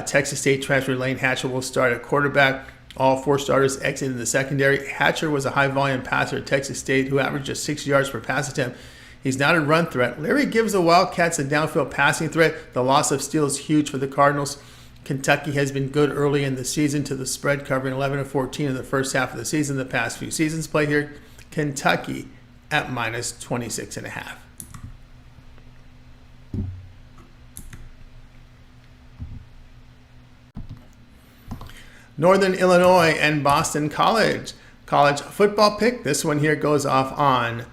Texas State transfer Lane Hatcher will start at quarterback. All 4 starters exited in the secondary. Hatcher was a high-volume passer at Texas State who averaged just 6 yards per pass attempt. He's not a run threat. Larry gives the Wildcats a downfield passing threat. The loss of Steele is huge for the Cardinals. Kentucky has been good early in the season to the spread, covering 11 of 14 in the first half of the season. The past few seasons play here. Kentucky at minus 26.5. Northern Illinois and Boston College football pick. This one here goes off on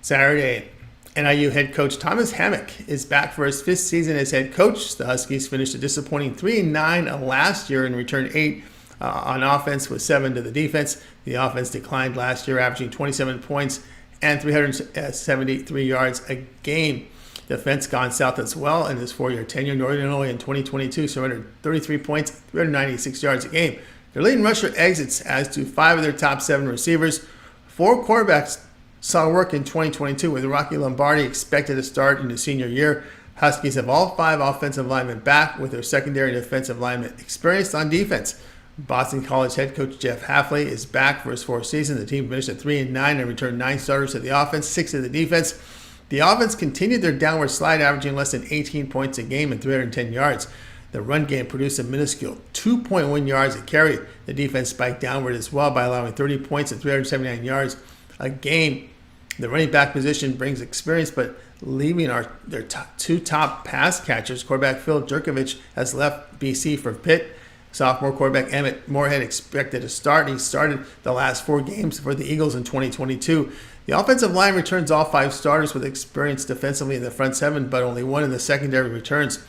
Saturday. NIU head coach Thomas Hammock is back for his fifth season as head coach. The Huskies finished a disappointing 3-9 last year and returned 8 on offense with 7 to the defense. The offense declined last year, averaging 27 points and 373 yards a game. Defense gone south as well in his 4-year tenure. Northern Illinois in 2022 surrendered 33 points, 396 yards a game. Their leading rusher exits as do 5 of their top 7 receivers. 4 quarterbacks saw work in 2022 with Rocky Lombardi expected to start in his senior year. Huskies have all 5 offensive linemen back with their secondary and defensive linemen experienced on defense. Boston College head coach Jeff Hafley is back for his 4th season. The team finished at 3-9 and returned 9 starters to the offense, 6 to the defense. The offense continued their downward slide, averaging less than 18 points a game and 310 yards. The run game produced a minuscule 2.1 yards a carry. The defense spiked downward as well by allowing 30 points and 379 yards a game. The running back position brings experience, but leaving their two top pass catchers. Quarterback Phil Jerkovich has left BC for Pitt. Sophomore quarterback Emmett Moorhead expected to start. He started the last 4 games for the Eagles in 2022. The offensive line returns all 5 starters with experience defensively in the front 7, but only 1 in the secondary returns.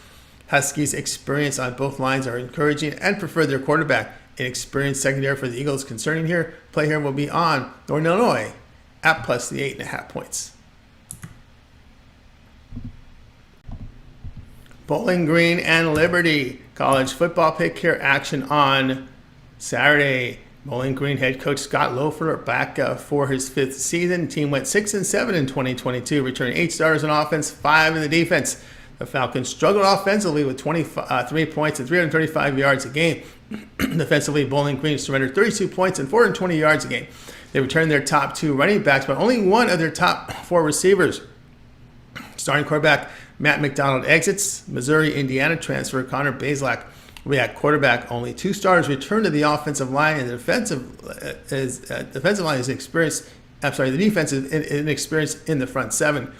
Huskies' experience on both lines are encouraging and prefer their quarterback. An experienced secondary for the Eagles concerning here. Play here will be on Northern Illinois at plus the 8.5 points. Bowling Green and Liberty college football pick here. Action on Saturday. Bowling Green head coach Scott Loeffler back for his 5th season. Team went 6-7 in 2022, returning 8 starters on offense, 5 in the defense. The Falcons struggled offensively with 23 points and 335 yards a game. Defensively, Bowling Green surrendered 32 points and 420 yards a game. They returned their top 2 running backs, but only 1 of their top 4 receivers. Starting quarterback Matt McDonald exits. Missouri-Indiana transfer Connor Bazelak we had quarterback. Only 2 starters returned to the offensive line, and the defensive line is experienced. I'm sorry, the defense is inexperienced in the front 7.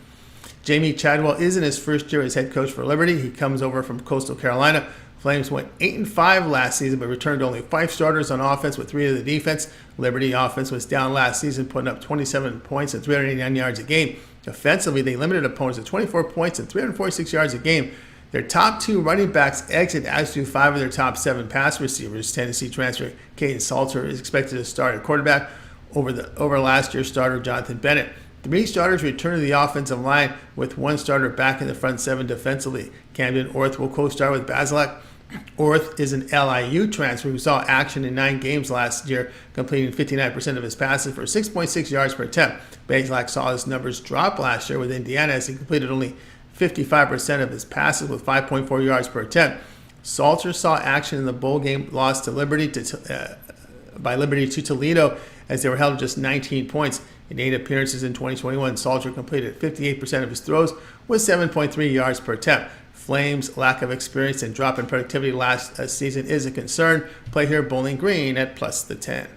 Jamie Chadwell is in his first year as head coach for Liberty. He comes over from Coastal Carolina. Flames went 8-5 last season, but returned only 5 starters on offense with 3 of the defense. Liberty offense was down last season, putting up 27 points and 389 yards a game. Offensively, they limited opponents to 24 points and 346 yards a game. Their top 2 running backs exit, as do 5 of their top 7 pass receivers. Tennessee transfer Caden Salter is expected to start at quarterback over last year's starter Jonathan Bennett. 3 starters return to the offensive line with 1 starter back in the front 7 defensively. Camden Orth will co-star with Bazelak. Orth is an LIU transfer who saw action in 9 games last year, completing 59% of his passes for 6.6 yards per attempt. Bazelak saw his numbers drop last year with Indiana as he completed only 55% of his passes with 5.4 yards per attempt. Salter saw action in the bowl game loss to Liberty to Toledo as they were held to just 19 points. In 8 appearances in 2021, Salter completed 58% of his throws with 7.3 yards per attempt. Flames' lack of experience and drop in productivity last season is a concern. Play here Bowling Green at plus the 10.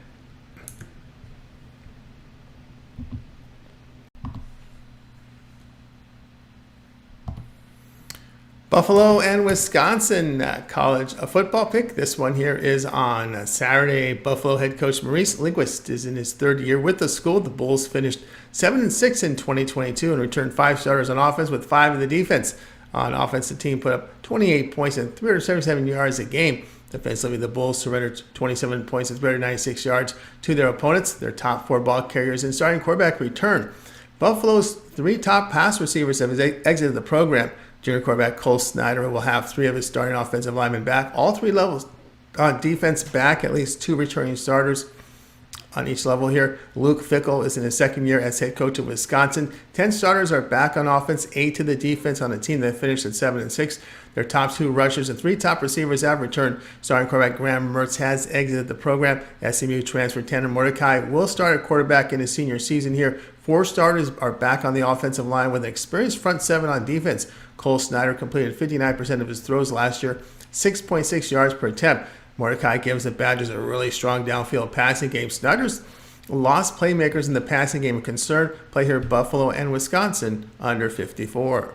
Buffalo and Wisconsin college football pick. This one here is on Saturday. Buffalo head coach Maurice Linguist is in his 3rd year with the school. The Bulls finished 7-6 in 2022 and returned 5 starters on offense with 5 in the defense. On offense, the team put up 28 points and 377 yards a game. Defensively, the Bulls surrendered 27 points and 396 yards to their opponents. Their top 4 ball carriers and starting quarterback return. Buffalo's 3 top pass receivers have exited the program. Junior quarterback Cole Snyder will have 3 of his starting offensive linemen back. All 3 levels on defense back, at least 2 returning starters on each level here. Luke Fickell is in his 2nd year as head coach of Wisconsin. 10 starters are back on offense, 8 to the defense on a team that finished at 7-6. Their top 2 rushers and 3 top receivers have returned. Starting quarterback Graham Mertz has exited the program. SMU transfer Tanner Mordecai will start at quarterback in his senior season here. 4 starters are back on the offensive line with an experienced front 7 on defense. Cole Snyder completed 59% of his throws last year, 6.6 yards per attempt. Mordecai gives the Badgers a really strong downfield passing game. Snuggers lost playmakers in the passing game of concern. Play here Buffalo and Wisconsin under 54.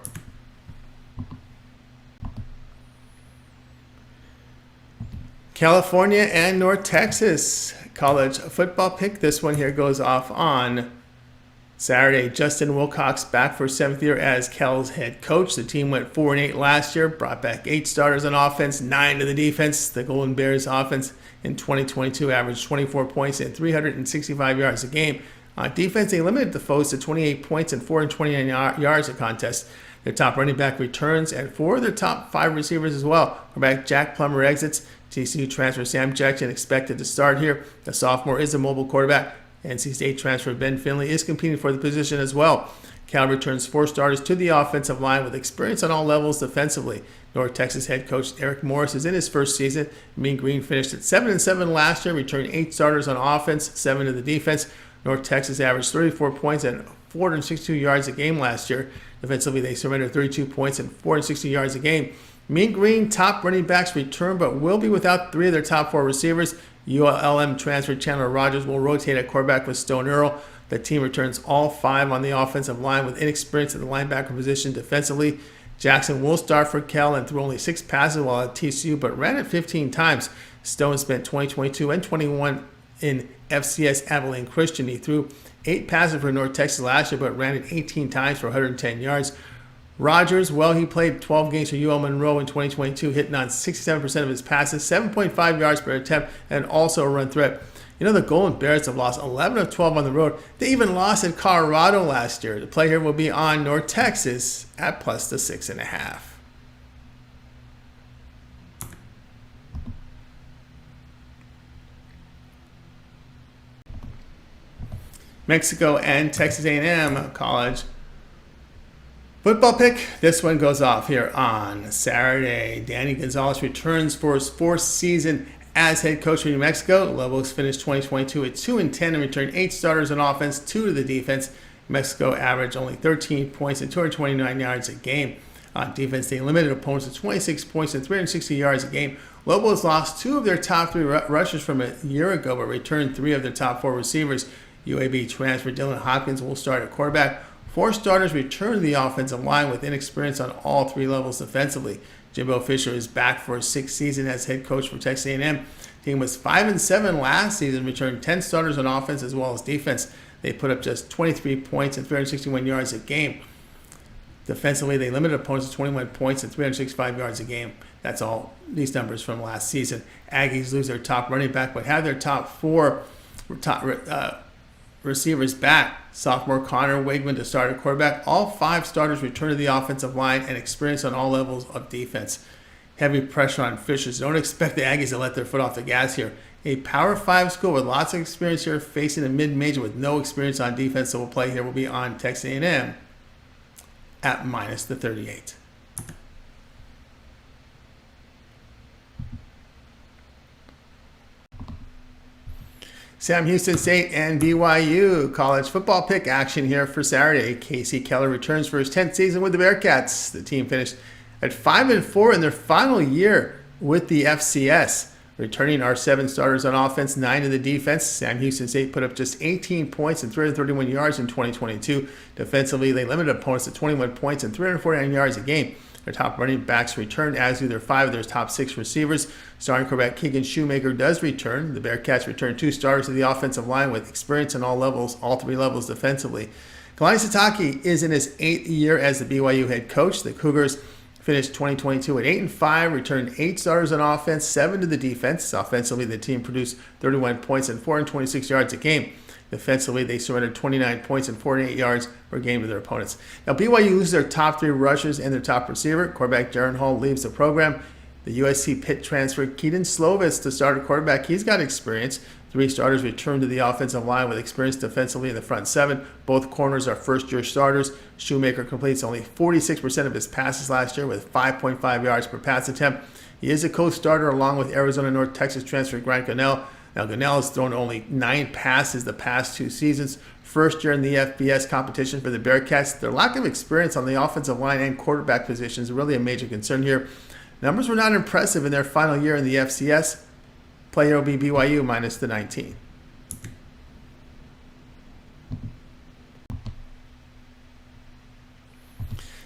California and North Texas college football pick. This one here goes off on Saturday. Justin Wilcox back for 7th year as Cal's head coach. The team went 4-8 last year, brought back 8 starters on offense, 9 to the defense. The Golden Bears offense in 2022 averaged 24 points and 365 yards a game. On defense, they limited the foes to 28 points and 429 yards a contest. Their top running back returns and 4 of their top 5 receivers as well. Quarterback Jack Plummer exits. TCU transfer Sam Jackson expected to start here. The sophomore is a mobile quarterback. NC State transfer Ben Finley is competing for the position as well. Cal returns 4 starters to the offensive line with experience on all levels defensively. North Texas head coach Eric Morris is in his first season. Mean Green finished at 7-7 last year, returned 8 starters on offense, 7 to the defense. North Texas averaged 34 points and 462 yards a game last year. Defensively, they surrendered 32 points and 460 yards a game. Mean Green top running backs return, but will be without 3 of their top 4 receivers. ULM transfer Chandler Rogers will rotate at quarterback with Stone Earl. The team returns all 5 on the offensive line with inexperience at the linebacker position defensively. Jackson will start for Cal and threw only 6 passes while at TCU, but ran it 15 times. Stone spent 2022 and 21 in FCS Abilene Christian. He threw 8 passes for North Texas last year, but ran it 18 times for 110 yards. Rogers, well, he played 12 games for UL Monroe in 2022, hitting on 67% of his passes, 7.5 yards per attempt, and also a run threat. You know, the Golden Bears have lost 11 of 12 on the road. They even lost at Colorado last year. The play here will be on North Texas at plus the 6.5. Mexico and Texas A&M college football pick. This one goes off here on Saturday. Danny Gonzalez returns for his 4th season as head coach of New Mexico. Lobos finished 2022 at 2-10 and returned 8 starters on offense, 2 to the defense. Mexico averaged only 13 points and 229 yards a game. On defense, they limited opponents to 26 points and 360 yards a game. Lobos lost 2 of their top 3 rushers from a year ago, but returned 3 of their top 4 receivers. UAB transfer Dylan Hopkins will start at quarterback. 4 starters return to the offensive line with inexperience on all 3 levels defensively. Jimbo Fisher is back for his 6th season as head coach for Texas A&M. Team was 5-7 last season, returned 10 starters on offense as well as defense. They put up just 23 points and 361 yards a game. Defensively, they limited opponents to 21 points and 365 yards a game. That's all these numbers from last season. Aggies lose their top running back, but have their top 4 receivers back. Sophomore Connor Wigman to start at quarterback. All 5 starters return to the offensive line and experience on all levels of defense. Heavy pressure on Fishers. Don't expect the Aggies to let their foot off the gas here. A Power 5 school with lots of experience here facing a mid-major with no experience on defense. So we'll play here will be on Texas A&M at minus the 38. Sam Houston State and BYU college football pick action here for Saturday. Casey Keller returns for his 10th season with the Bearcats. The team finished at 5-4 in their final year with the FCS. Returning are 7 starters on offense, 9 to the defense. Sam Houston State put up just 18 points and 331 yards in 2022. Defensively, they limited opponents to 21 points and 349 yards a game. Their top running backs returned, as do their 5 of their top 6 receivers. Starting quarterback Keegan Shoemaker does return. The Bearcats return 2 starters to the offensive line with experience on all levels, all 3 levels defensively. Kalani Sitake is in his 8th year as the BYU head coach. The Cougars finished 2022 at 8-5, returned 8 starters on offense, 7 to the defense. Offensively, the team produced 31 points and 426 yards a game. Defensively, they surrendered 29 points and 48 yards per game to their opponents. Now, BYU loses their top 3 rushers and their top receiver. Quarterback Jaron Hall leaves the program. The USC Pitt transfer Keaton Slovis to start at quarterback. He's got experience. 3 starters return to the offensive line with experience defensively in the front 7. Both corners are first-year starters. Shoemaker completes only 46% of his passes last year with 5.5 yards per pass attempt. He is a co-starter along with Arizona North Texas transfer Grant Gunnell. Now, Gunnell has thrown only 9 passes the past 2 seasons. First year in the FBS competition for the Bearcats. Their lack of experience on the offensive line and quarterback positions is really a major concern here. Numbers were not impressive in their final year in the FCS. Play here will be BYU minus the 19.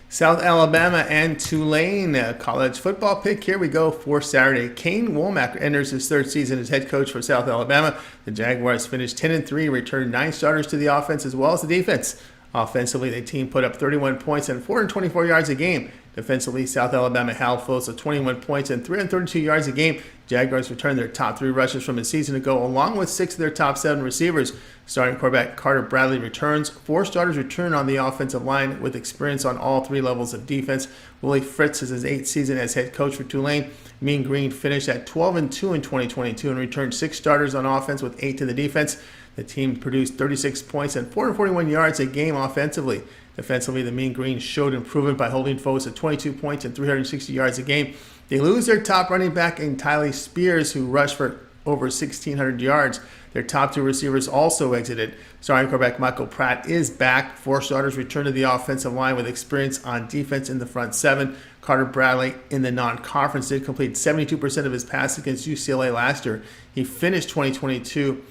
South Alabama and Tulane college football pick. Here we go for Saturday. Kane Womack enters his third season as head coach for South Alabama. The Jaguars finished 10-3, returned 9 starters to the offense as well as the defense. Offensively, the team put up 31 points and 424 yards a game. Defensively, South Alabama held foes of 21 points and 332 yards a game. Jaguars returned their top 3 rushers from a season ago, along with 6 of their top 7 receivers. Starting quarterback Carter Bradley returns. 4 starters return on the offensive line with experience on all 3 levels of defense. Willie Fritz is his 8th season as head coach for Tulane. Mean Green finished at 12-2 in 2022 and returned 6 starters on offense with 8 to the defense. The team produced 36 points and 441 yards a game offensively. Defensively, the Mean Green showed improvement by holding foes to 22 points and 360 yards a game. They lose their top running back in Tylee Spears, who rushed for over 1,600 yards. Their top 2 receivers also exited. Starting quarterback Michael Pratt is back. 4 starters return to the offensive line with experience on defense in the front 7. Carter Bradley in the non-conference did complete 72% of his passes against UCLA last year. He finished 2022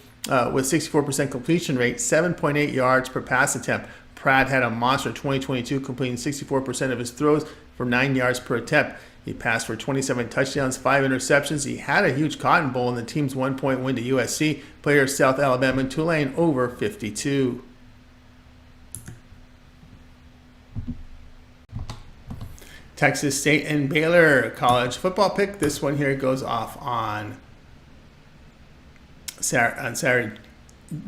with 64% completion rate, 7.8 yards per pass attempt. Pratt had a monster 2022, completing 64% of his throws for 9 yards per attempt. He passed for 27 touchdowns, 5 interceptions. He had a huge Cotton Bowl in the team's 1-point win to USC. Players South Alabama and Tulane over 52. Texas State and Baylor college football pick. This one here goes off on Saturday.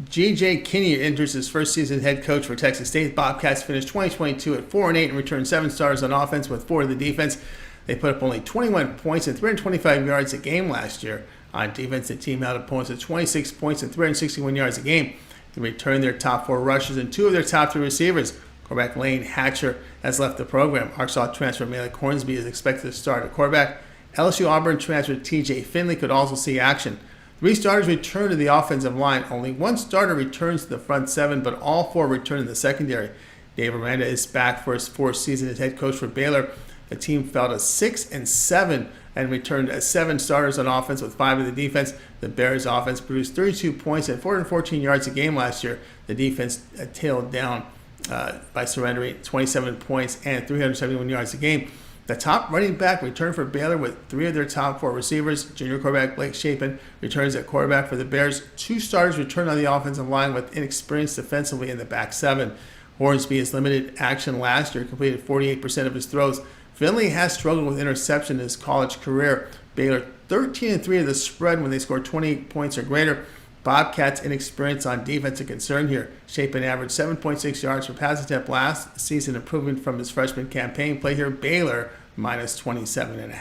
G.J. Kinney enters his first season head coach for Texas State. Bobcats finished 2022 at 4-8 and returned 7 starters on offense with 4 to the defense. They put up only 21 points and 325 yards a game last year. On defense, the team held opponents at 26 points and 361 yards a game. They returned their top 4 rushers and 2 of their top 3 receivers. Quarterback Lane Hatcher has left the program. Arkansas transfer Malik Hornsby is expected to start at quarterback. LSU Auburn transfer T.J. Finley could also see action. 3 starters return to the offensive line. Only 1 starter returns to the front 7, but all 4 return in the secondary. Dave Aranda is back for his 4th season as head coach for Baylor. The team fell to 6-7 and returned 7 starters on offense with 5 of the defense. The Bears offense produced 32 points and 414 yards a game last year. The defense tailed down by surrendering 27 points and 371 yards a game. The top running back returned for Baylor with 3 of their top 4 receivers. Junior quarterback Blake Shapen returns at quarterback for the Bears. 2 starters return on the offensive line with inexperience defensively in the back 7. Hornsby has limited action last year, completed 48% of his throws. Finley has struggled with interception in his college career. Baylor 13-3 of the spread when they scored 28 points or greater. Bobcats' inexperience on defense a concern here. Shapen averaged 7.6 yards per pass attempt last season, improvement from his freshman campaign. Play here, Baylor minus 27.5.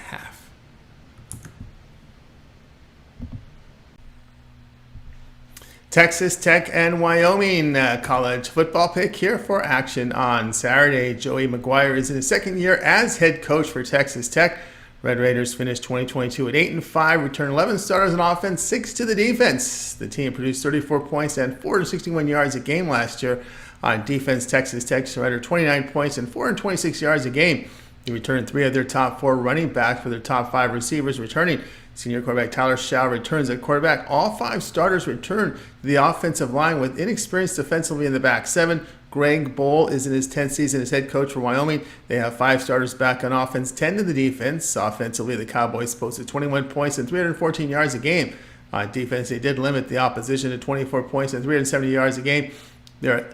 Texas Tech and Wyoming college football pick here for action on Saturday. Joey McGuire is in his 2nd year as head coach for Texas Tech. Red Raiders finished 2022 at 8-5, returned 11 starters on offense, 6 to the defense. The team produced 34 points and 461 yards a game last year. On defense, Texas Tech surrendered 29 points and 426 yards a game. They returned 3 of their top 4 running backs for their top 5 receivers returning. Senior quarterback Tyler Shaw returns at quarterback. All 5 starters return to the offensive line with inexperience defensively in the back 7. Greg Bowl is in his 10th season as head coach for Wyoming. They have 5 starters back on offense, 10 to the defense. Offensively, the Cowboys posted 21 points and 314 yards a game. On defense, they did limit the opposition to 24 points and 370 yards a game. Their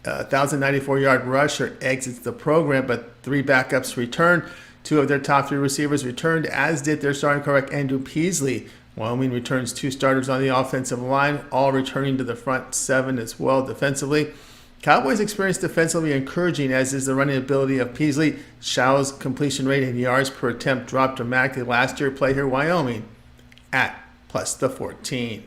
1,094-yard rusher exits the program, but 3 backups return. 2 of their top 3 receivers returned, as did their starting quarterback Andrew Peasley. Wyoming returns 2 starters on the offensive line, all returning to the front 7 as well defensively. Cowboys' experience defensively encouraging, as is the running ability of Peasley. Shaw's completion rate and yards per attempt dropped dramatically last year. Play here, Wyoming at plus the 14.